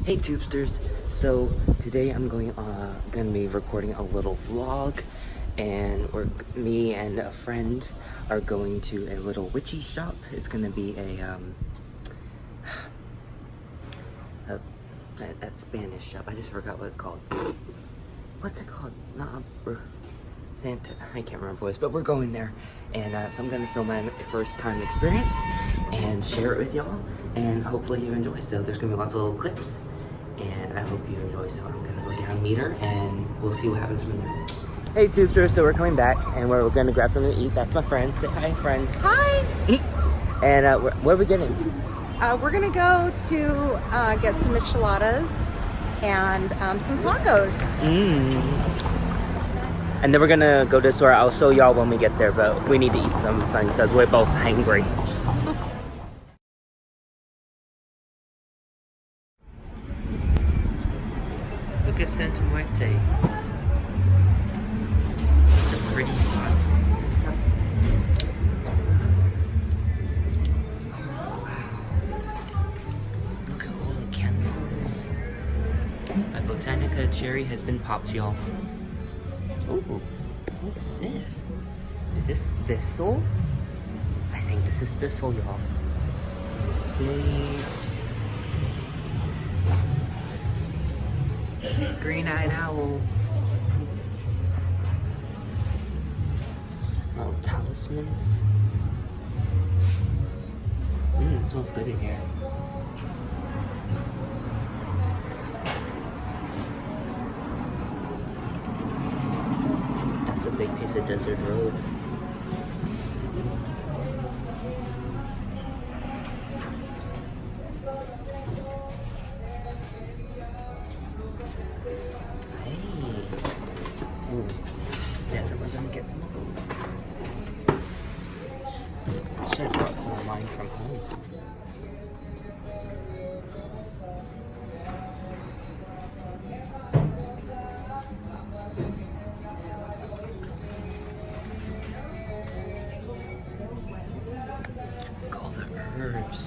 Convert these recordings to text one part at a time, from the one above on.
Hey tubesters, so today I'm gonna be recording a little vlog, and me and a friend are going to a little witchy shop. It's gonna be a Spanish shop. I just forgot what it's called. What's it called? Not Santa. I can't remember what it is, but we're going there, and so I'm gonna film my first time experience and share it with y'all, and hopefully you enjoy. So there's gonna be lots of little clips, and I hope you enjoy. So I'm gonna go down, meet her, and we'll see what happens from there. Hey tubesters, so we're coming back, and we're gonna grab something to eat. That's my friend. Say hi, friend. Hi! And what are we getting? We're gonna go to get some enchiladas and some tacos. And then we're gonna go to the store. I'll show y'all when we get there, but we need to eat something because we're both hungry. Look at Santa Muerte. It's a pretty spot. Look at all the candles. My Botanica cherry has been popped, y'all. Ooh, what is this? Is this thistle? I think this is thistle, y'all. The sage. Green-eyed owl. Little talismans. It smells good in here. That's a big piece of desert rose. Definitely gonna get some of those. Should have brought some of mine from home. Look at all the herbs.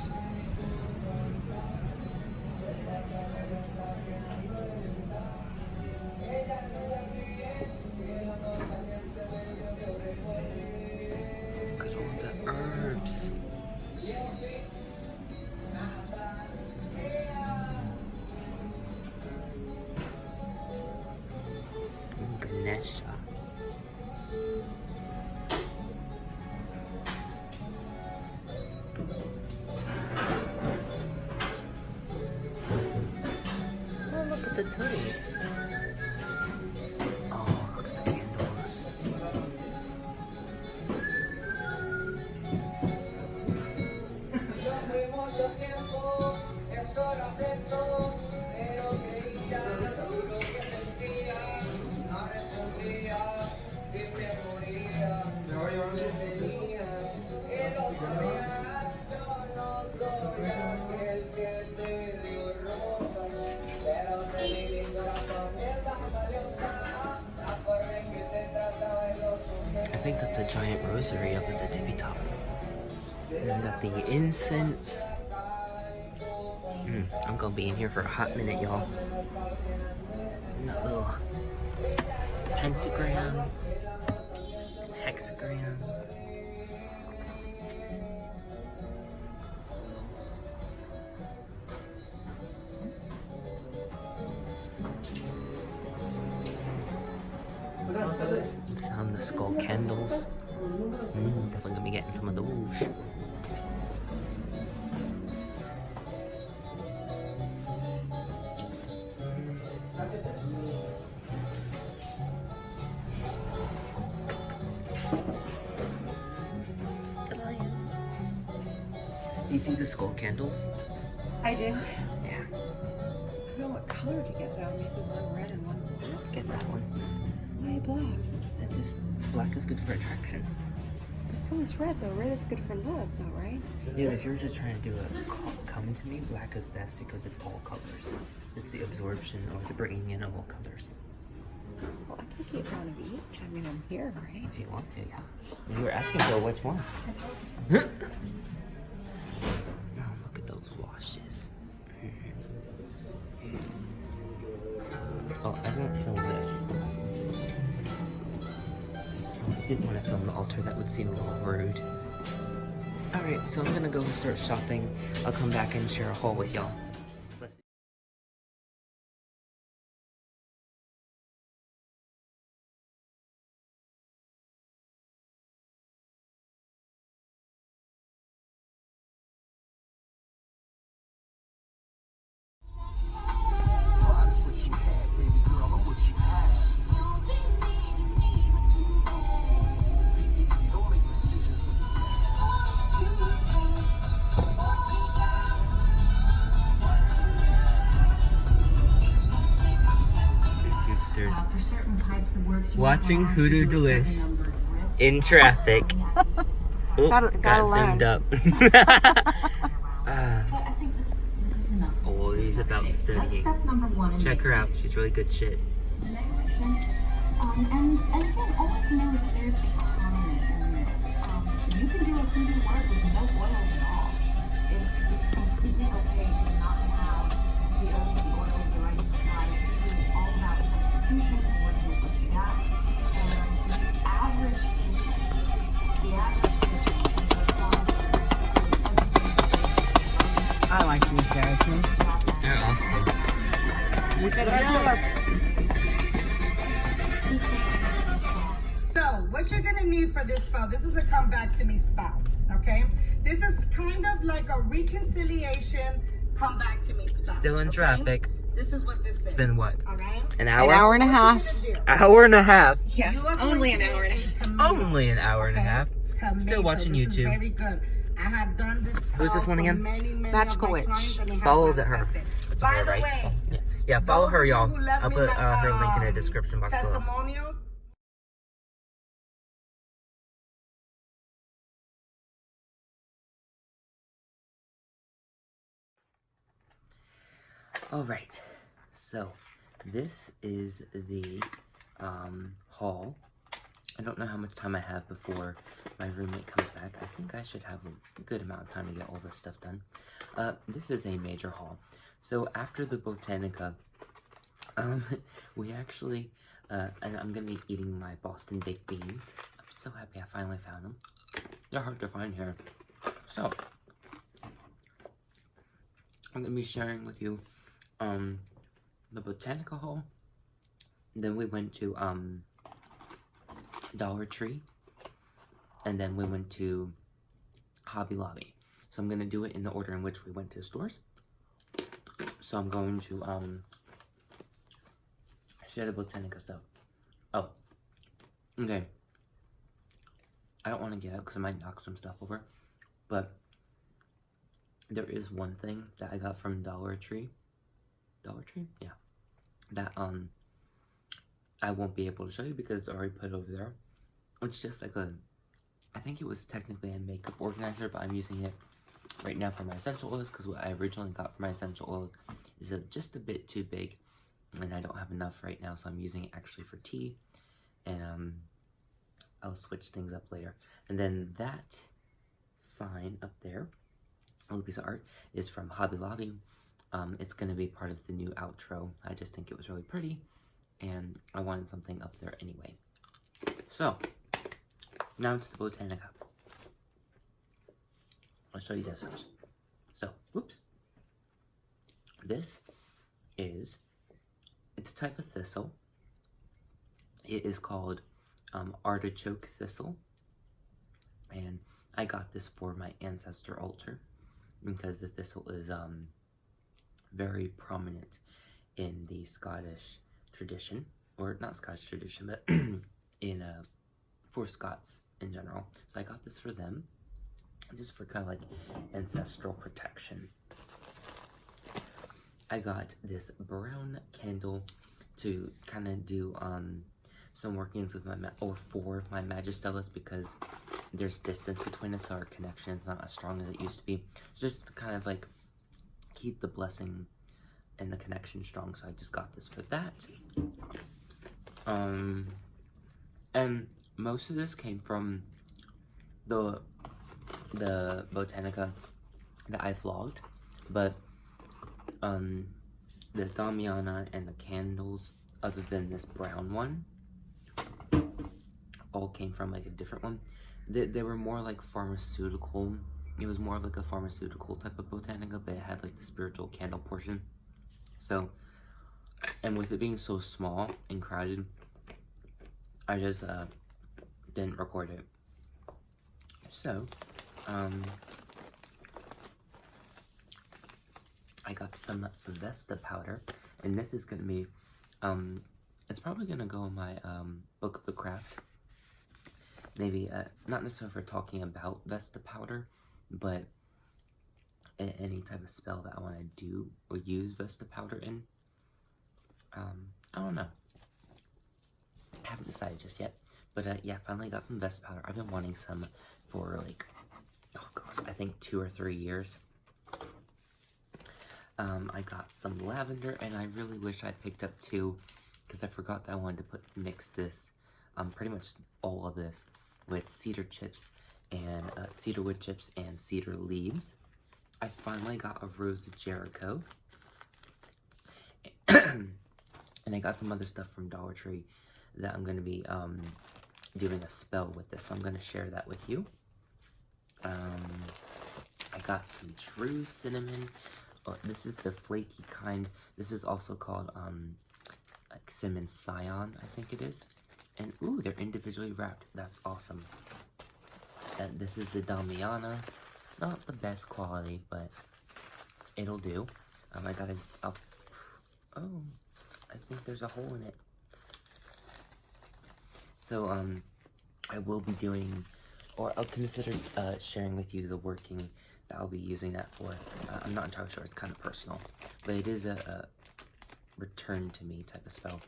Ganesha. Oh, look at the toads. Oh, look at the candles. I think that's a giant rosary up at the tippy top. And then got the incense. I'm gonna be in here for a hot minute, y'all. And the little pentagrams, hexagrams. Found the skull candles. Definitely gonna be getting some of those. You see the skull candles? I do. Yeah. I don't know what color to get though. Maybe one red and one blue. Get that one. Why black? It's just black is good for attraction. But so is red though. Red is good for love though, right? Yeah, but if you're just trying to do a come to me, black is best because it's all colors. It's the absorption or the bringing in of all colors. Well, I could get one of each. I mean, I'm here, right? If you want to, yeah. You were asking for which one. Oh, look at those washes. didn't want to film the altar, that would seem a little rude. Alright, so I'm gonna go and start shopping. I'll come back and share a haul with y'all. Watching Hoodoo Delish in traffic. Oh, got zoomed up. Always about studying. Check her out. She's really good shit. And again, always remember that there's economy in this. You can do a hoodoo work with no oils at all. It's completely okay to not have the herbs, the oils, the right supplies. Hoodoo is all about substitutions, working with what you got. And the average kitchen is a quality. I like these guys, man. They're awesome. Look at us. So, what you're gonna need for this spell, this is a come back to me spell, okay? This is kind of like a reconciliation come back to me spell. Still in traffic. This is what this is. It's been what? All right? An hour? An hour and a half. Hour and a half. Yeah, only an hour and a half. Only an hour and a half. Tomato. Still watching This YouTube. is very good. I have done this spell. Who's this one again? Many Magical of my Witch. clients, and it has Follow her. manifested. It's By her, the right? way, Yeah, follow those her, of you y'all. who left I'll me put my, her link in the description box below. testimonials. Alright, so this is the haul. I don't know how much time I have before my roommate comes back. I think I should have a good amount of time to get all this stuff done. This is a major haul. So after the Botanica, we actually, and I'm going to be eating my Boston baked beans. I'm so happy I finally found them. They're hard to find here. So, I'm going to be sharing with you the Botanica haul. Then we went to Dollar Tree, and then we went to Hobby Lobby. So I'm gonna do it in the order in which we went to the stores. So I'm going to share the Botanica stuff. Oh, okay. I don't want to get up because I might knock some stuff over, but there is one thing that I got from Dollar Tree. Dollar Tree? Yeah. That I won't be able to show you because it's already put over there. It's just like I think it was technically a makeup organizer, but I'm using it right now for my essential oils because what I originally got for my essential oils is just a bit too big and I don't have enough right now, so I'm using it actually for tea, and I'll switch things up later. And then that sign up there, a little piece of art, is from Hobby Lobby. It's going to be part of the new outro. I just think it was really pretty, and I wanted something up there anyway. So, now to the Botanica. I'll show you this first. So, whoops. This is, it's a type of thistle. It is called artichoke thistle. And I got this for my ancestor altar because the thistle is very prominent in the Scottish tradition, or not Scottish tradition, but in for Scots in general. So I got this for them, just for kind of like ancestral protection. I got this brown candle to kind of do some workings with my for my Magistellus, because there's distance between us, so our connection is not as strong as it used to be. So just to kind of like keep the blessing and the connection strong, so I just got this for that. And most of this came from the Botanica that I vlogged, but the Damiana and the candles, other than this brown one, all came from like a different one. They were more like pharmaceutical. It was more like a pharmaceutical type of Botanica, but it had like the spiritual candle portion. So, and with it being so small and crowded, I just didn't record it. So, I got some Vesta powder, and this is gonna be, it's probably gonna go in my book of the craft. Maybe not necessarily for talking about Vesta powder, but any type of spell that I want to do or use Vesta powder in. I don't know. I haven't decided just yet. But yeah, finally got some Vesta powder. I've been wanting some for like, oh gosh, I think 2 or 3 years. I got some lavender, and I really wish I picked up 2, because I forgot that I wanted to mix this, pretty much all of this, with cedar chips and cedar wood chips and cedar leaves. I finally got a Rose of Jericho, and I got some other stuff from Dollar Tree that I'm going to be doing a spell with this, so I'm going to share that with you. I got some true cinnamon. Oh, this is the flaky kind. This is also called like cinnamon scion, I think it is. And ooh, they're individually wrapped. That's awesome. And this is the Damiana. Not the best quality, but it'll do. I got oh, I think there's a hole in it. So, I will be doing, or I'll consider sharing with you the working that I'll be using that for. I'm not entirely sure, it's kind of personal, but it is a return to me type of spell.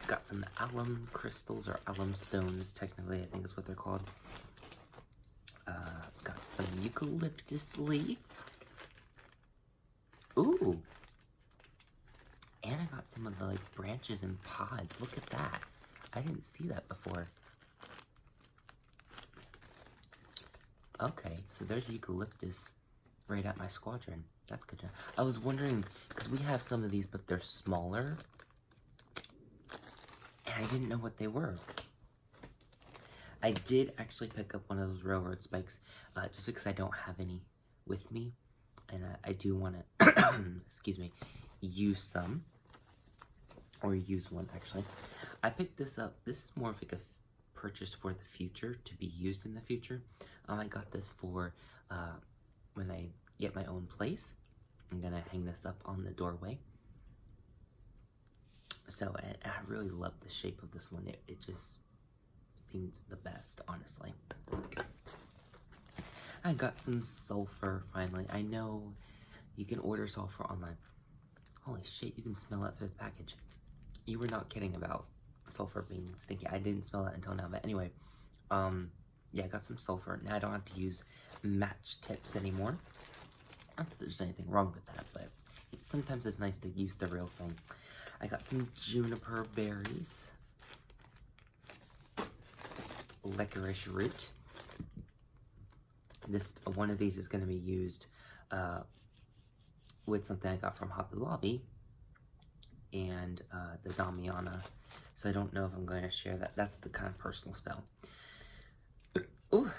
Got some alum crystals, or alum stones, technically, I think is what they're called. Got some eucalyptus leaf. Ooh. And I got some of the like branches and pods. Look at that. I didn't see that before. Okay, so there's eucalyptus right at my squadron. That's good. I was wondering, because we have some of these, but they're smaller. And I didn't know what they were. I did actually pick up one of those railroad spikes, just because I don't have any with me. And I do want to, excuse me, use some. Or use one, actually. I picked this up. This is more of like a purchase for the future, to be used in the future. I got this for when I get my own place. I'm gonna hang this up on the doorway. So, and I really love the shape of this one. It just seems the best, honestly. I got some sulfur, finally. I know you can order sulfur online. Holy shit, you can smell it through the package. You were not kidding about sulfur being stinky. I didn't smell that until now, but anyway. Yeah, I got some sulfur. Now I don't have to use match tips anymore. Not that there's anything wrong with that, but sometimes it's nice to use the real thing. I got some juniper berries. Licorice root. One of these is going to be used with something I got from Hobby Lobby and the Damiana. So I don't know if I'm going to share that. That's the kind of personal spell. Ooh,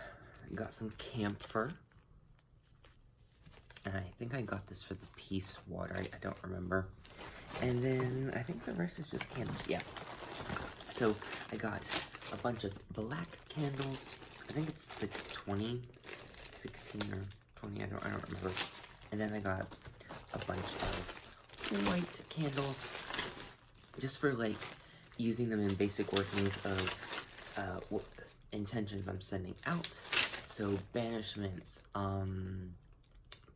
I got some camphor. And I think I got this for the peace water. I don't remember. And then I think the rest is just candles. Yeah. So I got a bunch of black candles. I think it's like 20, 16 or 20. I don't remember. And then I got a bunch of white candles, just for like using them in basic workings of what intentions I'm sending out. So banishments,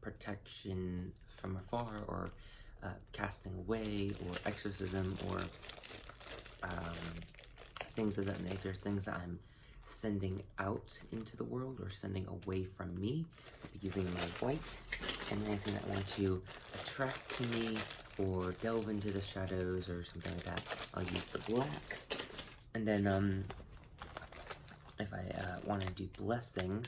protection from afar, or casting away, or exorcism, or things of that nature, things that I'm sending out into the world or sending away from me. I'll be using my white, and anything that I want to attract to me or delve into the shadows or something like that, I'll use the black. And then if I want to do blessings,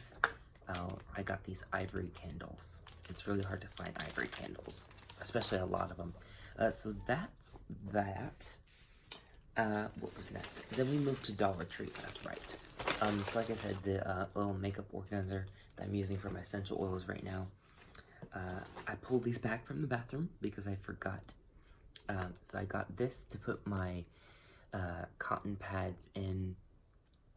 I got these ivory candles. It's really hard to find ivory candles, especially a lot of them. So that's that. What was next? Then we moved to Dollar Tree. That's right. So like I said, the little makeup organizer that I'm using for my essential oils right now, I pulled these back from the bathroom because I forgot. So I got this to put my cotton pads in.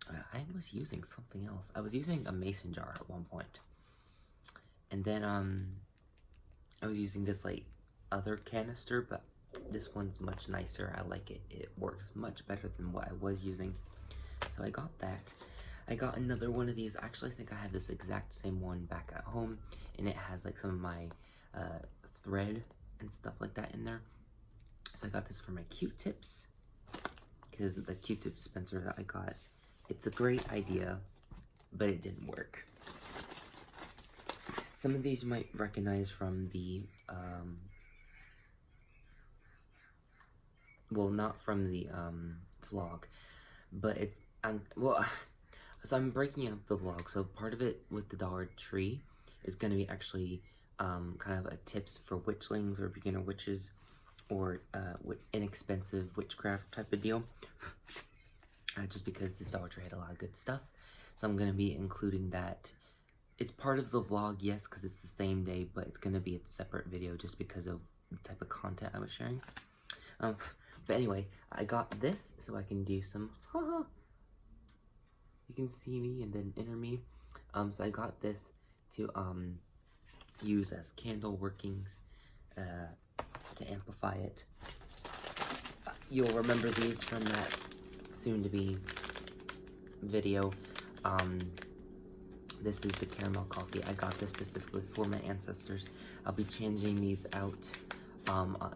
I was using something else. I was using a mason jar at one point. And then I was using this like other canister, but this one's much nicer. I like it. It works much better than what I was using. So I got that. I got another one of these. I actually think I have this exact same one back at home, and it has like some of my thread and stuff like that in there. So I got this for my Q-tips, because the Q-tip dispenser that I got, it's a great idea, but it didn't work. Some of these you might recognize from the, well, not from the vlog, but it's, so I'm breaking up the vlog. So part of it with the Dollar Tree is going to be actually kind of a tips for witchlings or beginner witches, or inexpensive witchcraft type of deal. Just because this Dollar Tree had a lot of good stuff. So I'm going to be including that. It's part of the vlog, yes, because it's the same day, but it's going to be a separate video just because of the type of content I was sharing. But anyway, I got this so I can do some, you can see me and then enter me. So I got this to use as candle workings to amplify it. You'll remember these from that soon-to-be video. This is the caramel coffee. I got this specifically for my ancestors. I'll be changing these out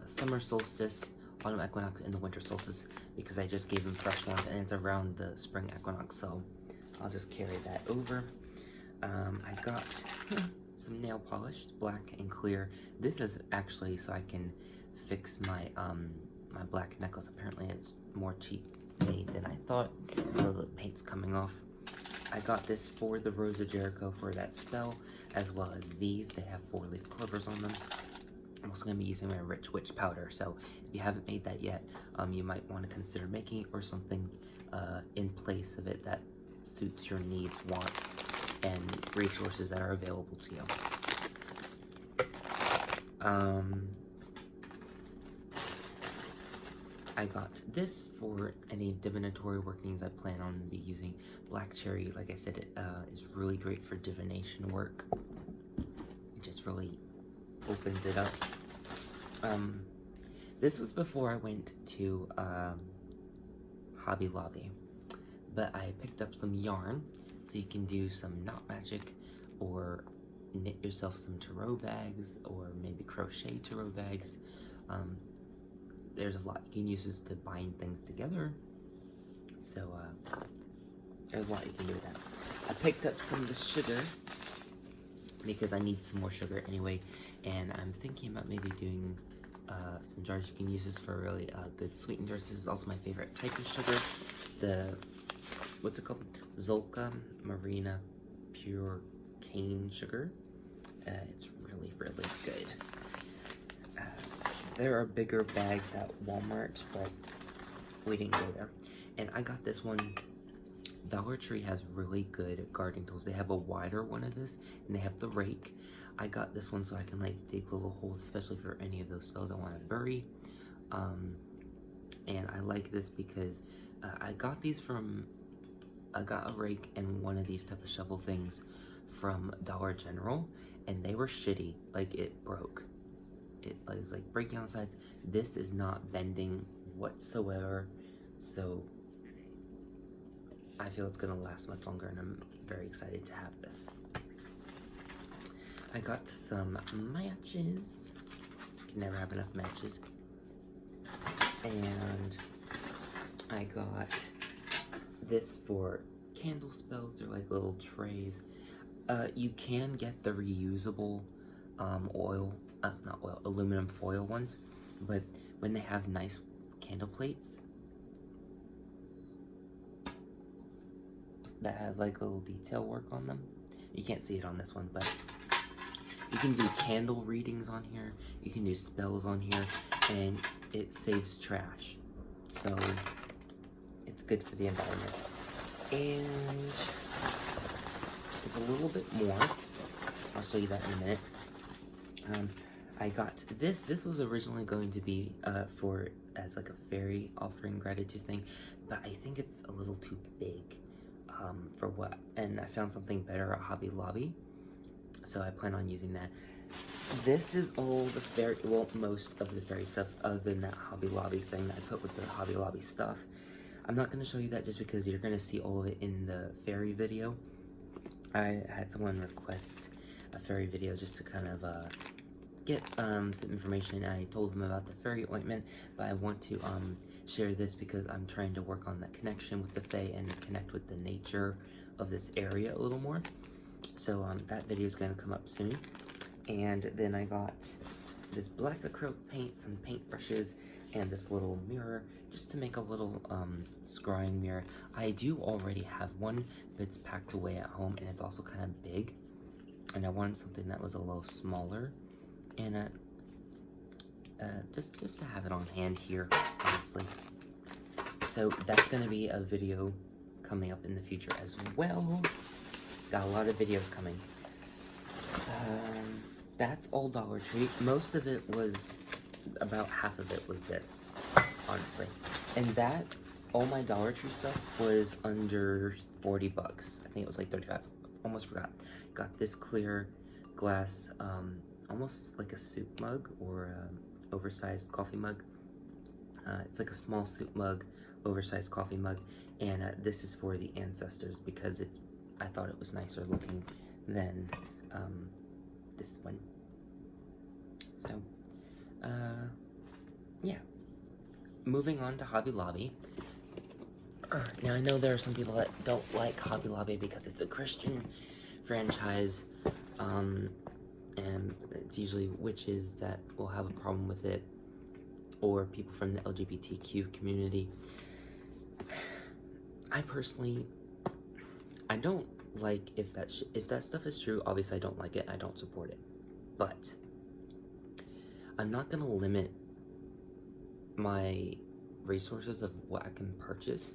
summer solstice, autumn equinox, and the winter solstice, because I just gave them fresh ones, and it's around the spring equinox, so I'll just carry that over. I got some nail polish, black and clear. This is actually so I can fix my my black necklace. Apparently it's more cheap made than I thought, so the paint's coming off. I got this for the Rose of Jericho for that spell, as well as these. They have 4-leaf clovers on them. I'm also going to be using my Rich Witch powder, so if you haven't made that yet, you might want to consider making it, or something in place of it that suits your needs, wants, and resources that are available to you. I got this for any divinatory workings I plan on be using. Black cherry, like I said, it is really great for divination work. It just really opens it up. This was before I went to Hobby Lobby, but I picked up some yarn, so you can do some knot magic, or knit yourself some tarot bags, or maybe crochet tarot bags. There's a lot you can use this to bind things together, so there's a lot you can do with that. I picked up some of the sugar because I need some more sugar anyway, and I'm thinking about maybe doing some jars. You can use this for really good sweetened jars. This is also my favorite type of sugar, the, what's it called? Zolka Marina Pure Cane Sugar. It's really, really good. There are bigger bags at Walmart, but we didn't go there. And I got this one. Dollar Tree has really good gardening tools. They have a wider one of this, and they have the rake. I got this one so I can like dig little holes, especially for any of those spells I want to bury. And I like this because I got these from, I got a rake and one of these type of shovel things from Dollar General, and they were shitty. Like, it broke. It was like breaking on the sides. This is not bending whatsoever, so I feel it's gonna last much longer, and I'm very excited to have this. I got some matches. Can never have enough matches. And I got this for candle spells. They're like little trays. You can get the reusable aluminum foil ones, but when they have nice candle plates that have like little detail work on them, you can't see it on this one, but you can do candle readings on here, you can do spells on here, and it saves trash, so it's good for the environment. And there's a little bit more. I'll show you that in a minute. I got this. This was originally going to be for as like a fairy offering gratitude thing, but I think it's a little too big for what. And I found something better at Hobby Lobby, so I plan on using that. This is all the fairy, well, most of the fairy stuff other than that Hobby Lobby thing that I put with the Hobby Lobby stuff. I'm not going to show you that just because you're going to see all of it in the fairy video. I had someone request a fairy video just to kind of get some information. I told them about the fairy ointment, but I want to share this because I'm trying to work on that connection with the fae and connect with the nature of this area a little more. So that video is going to come up soon. And then I got this black acrylic paint, some paintbrushes, and this little mirror just to make a little scrying mirror. I do already have one that's packed away at home, and it's also kind of big, and I wanted something that was a little smaller, and just to have it on hand here, honestly. So that's going to be a video coming up in the future as well. Got a lot of videos coming. That's all Dollar Tree. Most of it was, about half of it was this, honestly. And that, all my Dollar Tree stuff was under 40 bucks. I think it was like 35. Almost forgot. Got this clear glass, almost like a soup mug or oversized coffee mug. It's like a small soup mug, oversized coffee mug, and this is for the ancestors because I thought it was nicer looking than this one. So, yeah. Moving on to Hobby Lobby. Now, I know there are some people that don't like Hobby Lobby because it's a Christian franchise, and it's usually witches that will have a problem with it, or people from the LGBTQ community. I personally, I don't like, if that stuff is true, obviously I don't like it, I don't support it, but I'm not gonna limit my resources of what I can purchase,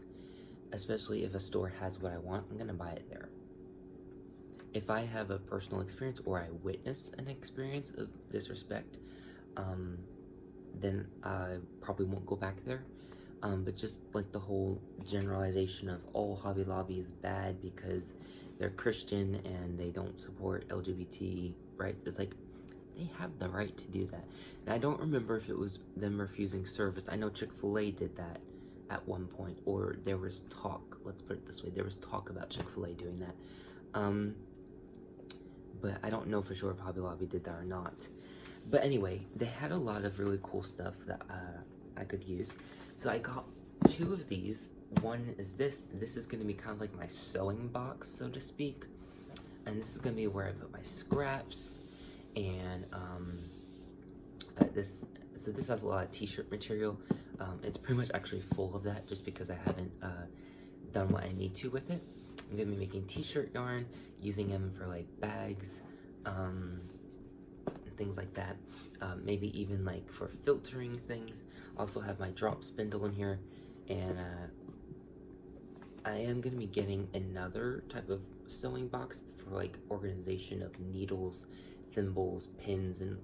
especially if a store has what I want. I'm gonna buy it there. If I have a personal experience or I witness an experience of disrespect, then I probably won't go back there. But just like the whole generalization of all Hobby Lobby is bad because they're Christian and they don't support LGBT rights, it's like, they have the right to do that. And I don't remember if it was them refusing service. I know Chick-fil-A did that at one point, or there was talk, let's put it this way, there was talk about Chick-fil-A doing that. But I don't know for sure if Hobby Lobby did that or not. But anyway, they had a lot of really cool stuff that I could use. So I got two of these. One is this. This is going to be kind of like my sewing box, so to speak. And this is going to be where I put my scraps. And this has a lot of t-shirt material. It's pretty much actually full of that just because I haven't done what I need to with it. I'm going to be making t-shirt yarn, using them for like bags, and things like that. Maybe even like for filtering things. Also have my drop spindle in here, and I am going to be getting another type of sewing box for like organization of needles, thimbles, pins, and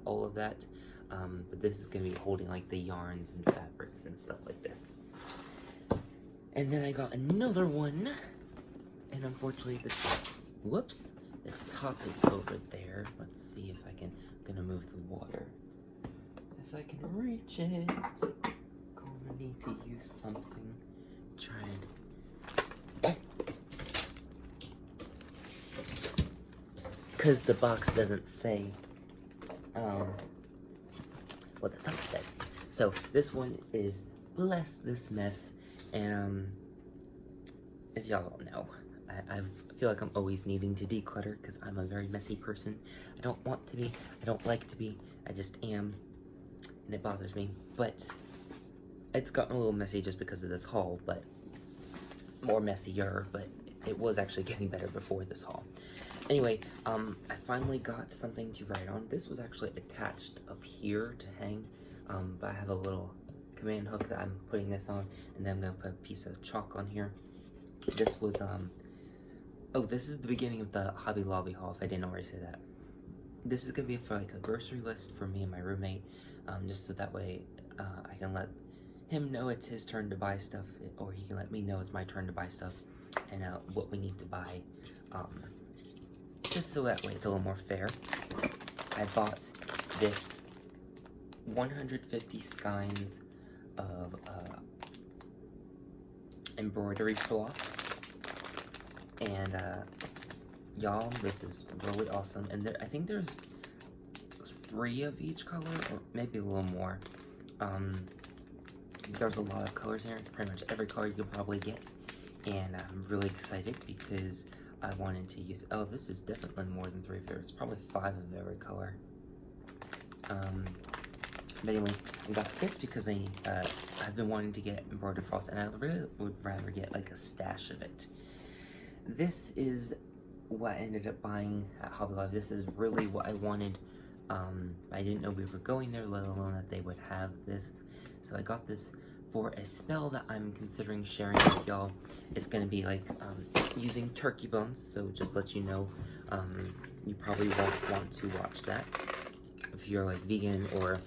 all of that. But this is going to be holding like the yarns and fabrics and stuff like this. And then I got another one, and unfortunately the top is over there. Let's see if I can, I'm gonna move the water. If I can reach it. Gonna need to use something. Try and, because the box doesn't say what the top says. So this one is Bless This Mess, and if y'all don't know, I feel like I'm always needing to declutter because I'm a very messy person. I don't want to be, I don't like to be, I just am, and it bothers me. But it's gotten a little messy just because of this haul, but more messier, but it was actually getting better before this haul. Anyway, I finally got something to write on. This was actually attached up here to hang, but I have a little command hook that I'm putting this on, and then I'm gonna put a piece of chalk on here. this was, oh, this is the beginning of the Hobby Lobby haul, if I didn't already say that. This is gonna be for like a grocery list for me and my roommate, just so that way I can let him know it's his turn to buy stuff, or he can let me know it's my turn to buy stuff, and what we need to buy, just so that way it's a little more fair. I bought this 150 skeins of embroidery floss, and y'all, this is really awesome. And I think there's 3 of each color, or maybe a little more. There's a lot of colors here. It's pretty much every color you could probably get, and I'm really excited because I wanted to use. Oh, this is definitely more than 3 of it's probably 5 of every color. But anyway, I got this because I've been wanting to get embroidered floss, and I really would rather get like a stash of it. This is what I ended up buying at Hobby Lobby. This is really what I wanted. I didn't know we were going there, let alone that they would have this. So I got this for a spell that I'm considering sharing with y'all. It's gonna be like using turkey bones, so just let you know, you probably won't want to watch that if you're like vegan, or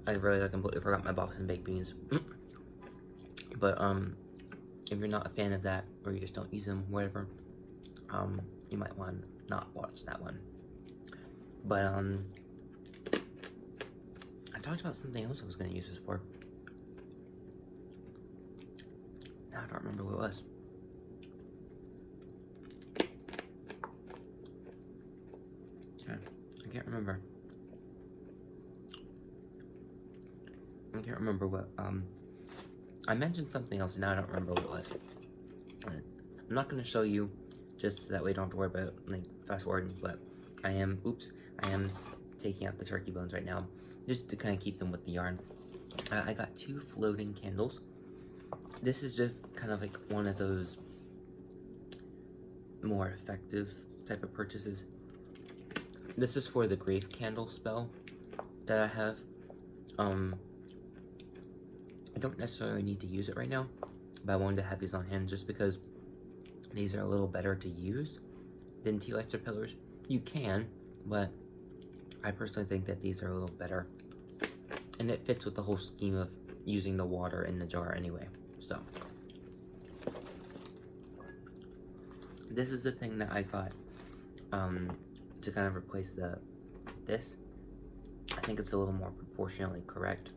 I really completely forgot my Boston baked beans. But if you're not a fan of that, or you just don't use them, whatever, you might want to not watch that one. But I talked about something else I was going to use this for. Now I don't remember what it was. I can't remember. I can't remember what, I mentioned something else and now I don't remember what it was. I'm not going to show you, just so that way you don't have to worry about, like, fast forwarding, but I am taking out the turkey bones right now, just to kind of keep them with the yarn. I got 2 floating candles. This is just kind of like one of those more effective type of purchases. This is for the grief candle spell that I have. I don't necessarily need to use it right now, but I wanted to have these on hand just because these are a little better to use than tea lights or pillars. You can, but I personally think that these are a little better, and it fits with the whole scheme of using the water in the jar anyway. So this is the thing that I got to kind of replace this. I think it's a little more proportionally correct.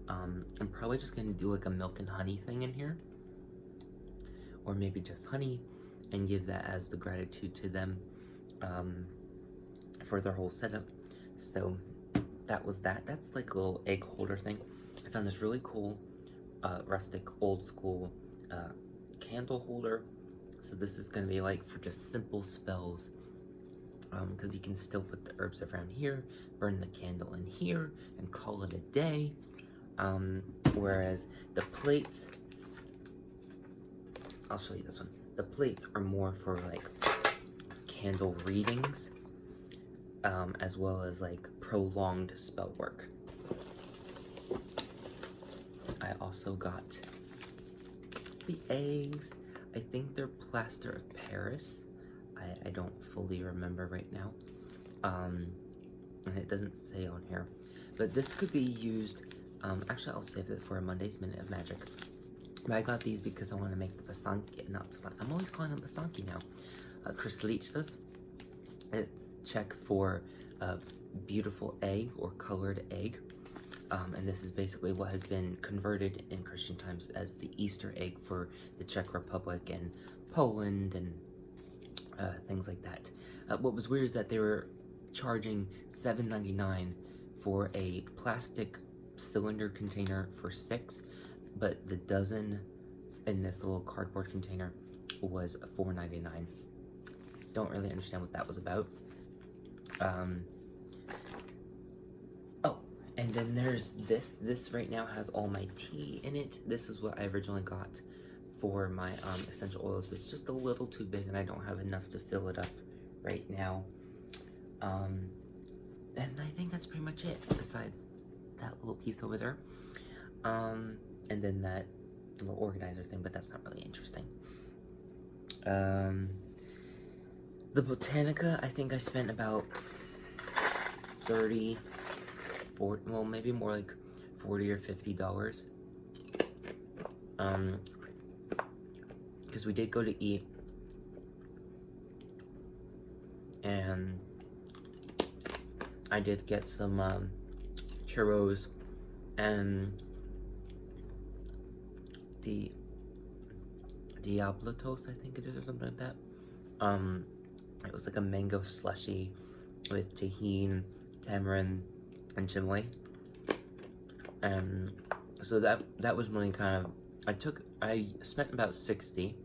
I'm probably just gonna do like a milk and honey thing in here, or maybe just honey, and give that as the gratitude to them for their whole setup. So that was that. That's like a little egg holder thing. I found this really cool rustic old school candle holder. So this is gonna be like for just simple spells, because you can still put the herbs around here, burn the candle in here, and call it a day. Whereas the plates, I'll show you this one. The plates are more for like candle readings, as well as like prolonged spell work. I also got the eggs. I think they're plaster of Paris. I don't fully remember right now. And it doesn't say on here. But this could be used, actually I'll save it for a Monday's Minute of Magic. But I got these because I want to make the Botanica, not Botanica, I'm always calling them Botanica now. Crystallitas. It's check for a beautiful egg or colored egg. And this is basically what has been converted in Christian times as the Easter egg for the Czech Republic and Poland and things like that. What was weird is that they were charging $7.99 for a plastic cylinder container for 6, but the dozen in this little cardboard container was $4.99. Don't really understand what that was about. Oh, and then there's this. This right now has all my tea in it. This is what I originally got for my essential oils, but it's just a little too big and I don't have enough to fill it up right now. And I think that's pretty much it, besides that little piece over there. And then that little organizer thing, but that's not really interesting. The Botanica, I think I spent about 30, 40, well, maybe more like $40 or $50. Because we did go to eat, and I did get some churros and the Diablotos, I think it is, or something like that. It was like a mango slushy with tahini, tamarind, and chimney. And so that was really kind of, I spent about $60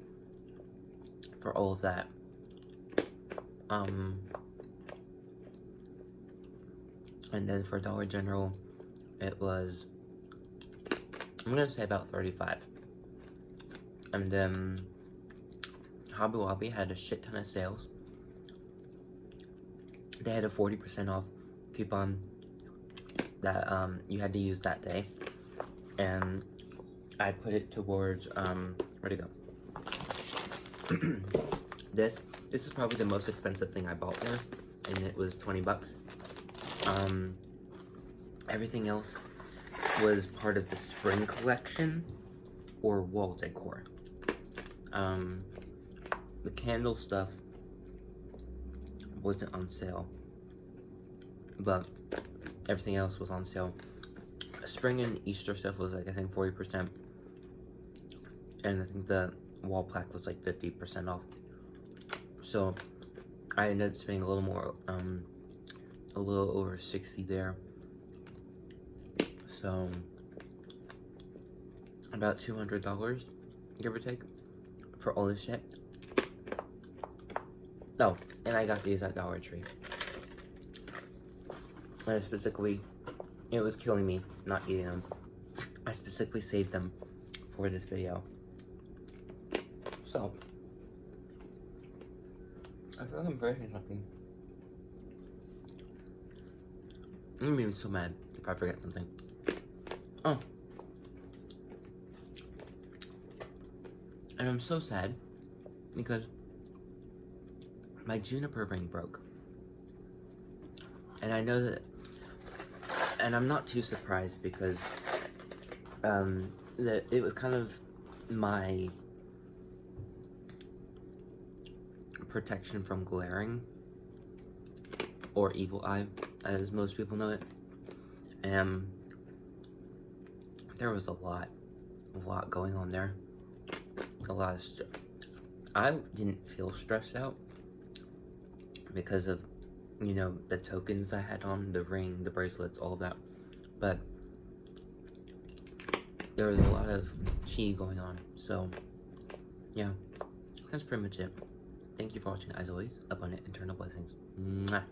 for all of that. And then for Dollar General, it was, I'm gonna say about $35. And then Hobby Lobby had a shit ton of sales. They had a 40% off coupon that you had to use that day, and I put it towards where'd it go? This is probably the most expensive thing I bought there, and it was $20. Everything else was part of the spring collection or wall decor. The candle stuff wasn't on sale, but everything else was on sale. Spring and Easter stuff was like, I think 40%, and I think the wall plaque was like 50% off. So I ended up spending a little more, a little over $60 there. So about $200, give or take, for all this shit. Oh, and I got these at Dollar Tree. And I specifically, it was killing me not eating them. I specifically saved them for this video. So, I feel like I'm forgetting something. I'm gonna be so mad if I forget something. Oh. And I'm so sad because my juniper ring broke. And I know that, and I'm not too surprised because that it was kind of my protection from glaring, or evil eye, as most people know it. And there was a lot going on there. A lot of stuff. I didn't feel stressed out because of, you know, the tokens I had on, the ring, the bracelets, all of that. But there was a lot of chi going on. So, yeah, that's pretty much it. Thank you for watching, as always. Abundant eternal blessings. Mwah.